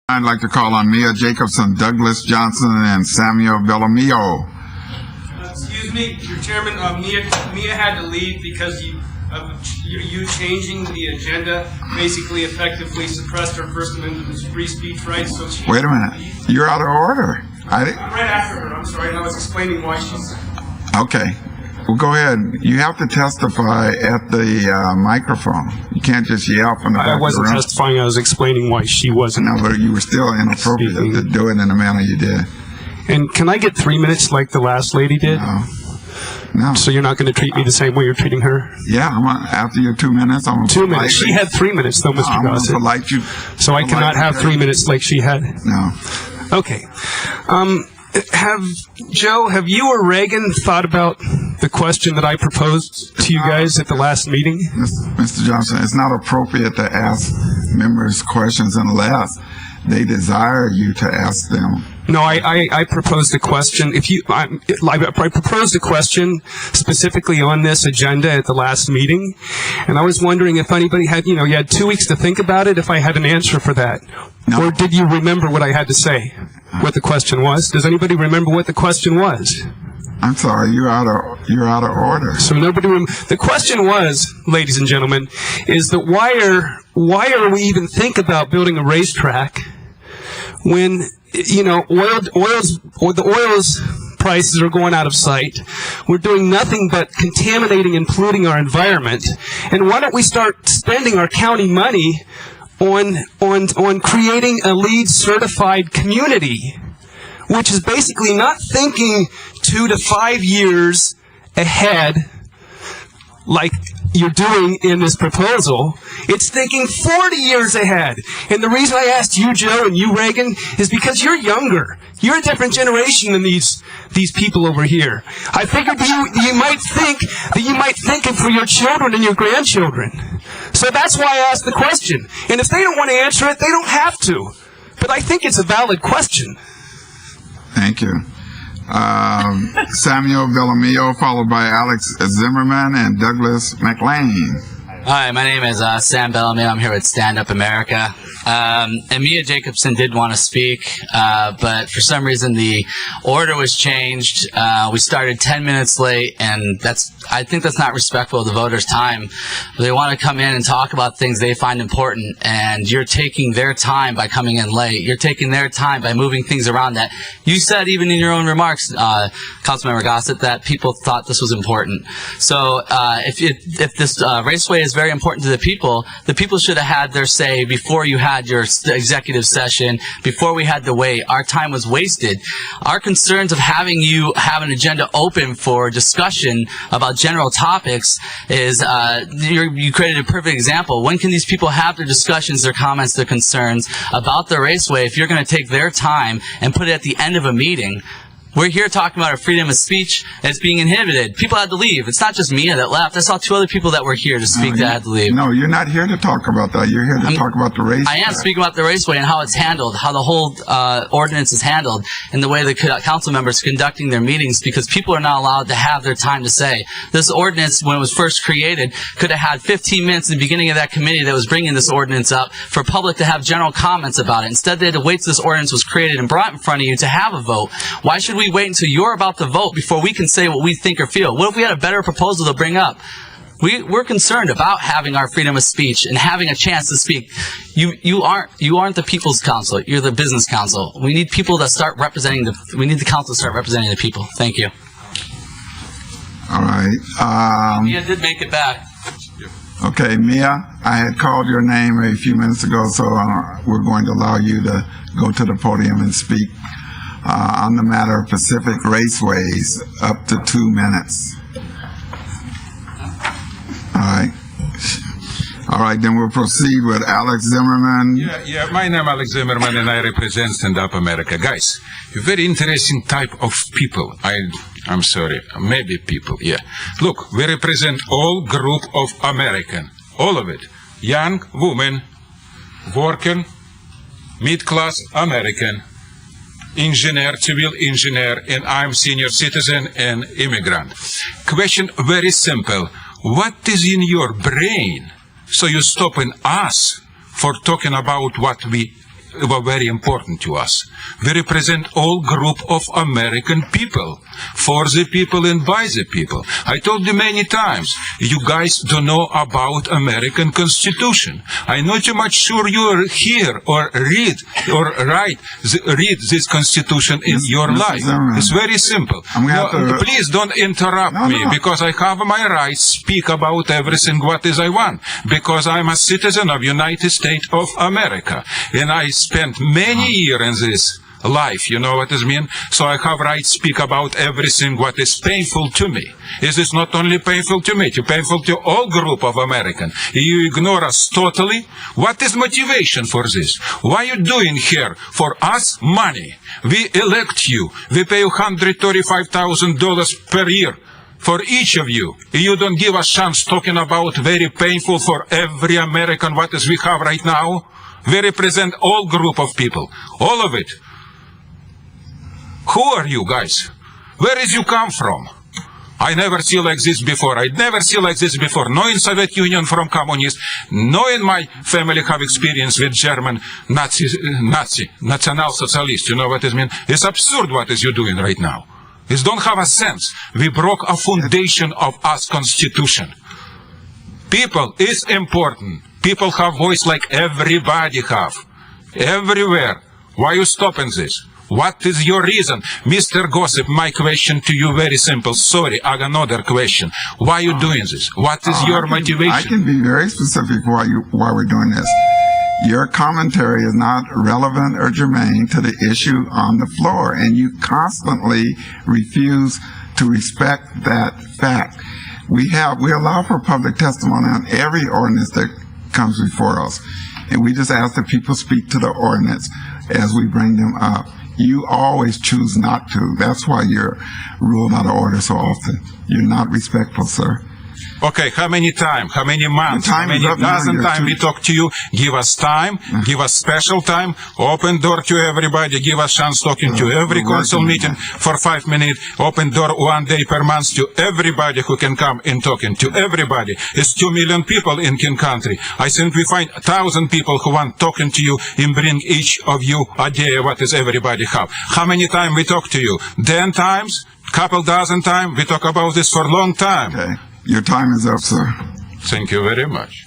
I'd like to call on Mia Jacobson, Douglas Johnson, and Samuel Bellamy. Excuse me, Your Chairman. Mia had to leave because you changing the agenda basically effectively suppressed her First Amendment free speech rights. So she wait a minute. You're out of order. I'm right after her. I'm sorry. And I was explaining why she's... Okay. Well, go ahead. You have to testify at the microphone. You can't just yell from the back of the room. I wasn't testifying. I was explaining why she wasn't. No, but you were still inappropriate to do it in the manner you did. And can I get 3 minutes like the last lady did? No. So you're not going to treat me the same way you're treating her? Yeah. After your 2 minutes, I'm going to 2 minutes. She had 3 minutes, though, Mr. Gossett. I'm going to polite you. So I cannot have 3 minutes like she had? No. Okay. Have you or Reagan thought about the question that I proposed to you guys at the last meeting? Mr. Johnson, it's not appropriate to ask members questions unless they desire you to ask them. No, I proposed a question. I proposed a question specifically on this agenda at the last meeting, and I was wondering if anybody had, you had 2 weeks to think about it, if I had an answer for that. No. Or did you remember what I had to say, what the question was? Does anybody remember what the question was? I'm sorry, you're out of order. So nobody. The question was, ladies and gentlemen, is that why are we even think about building a racetrack when the oil's prices are going out of sight? We're doing nothing but contaminating and polluting our environment. And why don't we start spending our county money on creating a LEED certified community, which is basically not thinking 2 to 5 years ahead like you're doing in this proposal. It's thinking 40 years ahead. And the reason I asked you, Joe, and you, Reagan, is because you're younger. You're a different generation than these people over here. I figured you might think it for your children and your grandchildren. So that's why I asked the question. And if they don't want to answer it, they don't have to. But I think it's a valid question. Thank you. Samuel Bellamy, followed by Alex Zimmerman and Douglas McLean. Hi, my name is Sam Bellamy. I'm here with StandUP-America. And Mia Jacobson did want to speak, but for some reason the order was changed. We started 10 minutes late, and I think that's not respectful of the voters' time. They want to come in and talk about things they find important, and you're taking their time by coming in late. You're taking their time by moving things around that you said even in your own remarks, Councilmember Gossett, that people thought this was important. So if this raceway is very important to the people should have had their say before you had your executive session, before we had to wait. Our time was wasted. Our concerns of having you have an agenda open for discussion about general topics is you created a perfect example. When can these people have their discussions, their comments, their concerns about the raceway if you're going to take their time and put it at the end of a meeting? We're here talking about our freedom of speech, and it's being inhibited. People had to leave. It's not just Mia that left. I saw 2 other people that were here to speak that had to leave. No, you're not here to talk about that. You're here to talk about the raceway. I am speaking about the raceway and how it's handled, how the whole ordinance is handled, and the way the council members are conducting their meetings, because people are not allowed to have their time to say. This ordinance, when it was first created, could have had 15 minutes at the beginning of that committee that was bringing this ordinance up for public to have general comments about it. Instead, they had to wait till this ordinance was created and brought in front of you to have a vote. Why should we wait until you're about to vote before we can say what we think or feel? What if we had a better proposal to bring up? We're concerned about having our freedom of speech and having a chance to speak. You aren't the people's council. You're the business council. We need people that start representing we need the council to start representing the people. Thank you. All right. Mia did make it back. Okay, Mia, I had called your name a few minutes ago, so we're going to allow you to go to the podium and speak on the matter of Pacific Raceways, up to 2 minutes. All right, then we'll proceed with Alex Zimmerman. Yeah, my name is Alex Zimmerman, and I represent StandUP-America. Guys, a very interesting type of people. I'm sorry, maybe people, yeah. Look, we represent all group of American, all of it. Young women, working, mid-class American, engineer, civil engineer, and I'm senior citizen and immigrant. Question very simple. What is in your brain? So you stopping us for talking about what we were very important to us. We represent all group of American people, for the people and by the people. I told you many times, you guys don't know about American Constitution. I'm not too much sure you hear or read or read this Constitution in your life. Zimmerman, it's very simple. Please don't interrupt me, because I have my rights to speak about everything what is I want, because I'm a citizen of United States of America, and I spent many years in this life, you know what I mean? So I have right to speak about everything what is painful to me. Is this not only painful to me, it's painful to all group of Americans. You ignore us totally. What is motivation for this? Why you doing here for us money? We elect you. We pay you $135,000 per year for each of you. You don't give us chance talking about very painful for every American what is we have right now. We represent all group of people, all of it. Who are you guys? Where is you come from? I never see like this before. I never see like this before. No in Soviet Union from communist. No in my family have experience with German Nazi, National Socialist. You know what I mean? It's absurd what is you doing right now. It don't have a sense. We broke a foundation of us Constitution. People is important. People have voice like everybody have. Everywhere. Why you stopping this? What is your reason? Mr. Gossip, my question to you very simple. Sorry, I got another question. Why are you doing this? What is your motivation? I can be very specific why we're doing this. Your commentary is not relevant or germane to the issue on the floor, and you constantly refuse to respect that fact. We allow for public testimony on every ordinance that comes before us, and we just ask that people speak to the ordinance as we bring them up. You always choose not to. That's why you're ruled out of order so often. You're not respectful, sir. Okay, how many time? How many months? How many dozen time we talk to you? Give us time, give us special time, open door to everybody, give us chance talking to every council meeting for 5 minutes, open door 1 day per month to everybody who can come and talking to everybody. It's 2 million people in King Country. I think we find 1,000 people who want talking to you and bring each of you idea what is everybody have. How many time we talk to you? 10 times? Couple dozen times? We talk about this for a long time. Okay. Your time is up, sir. Thank you very much.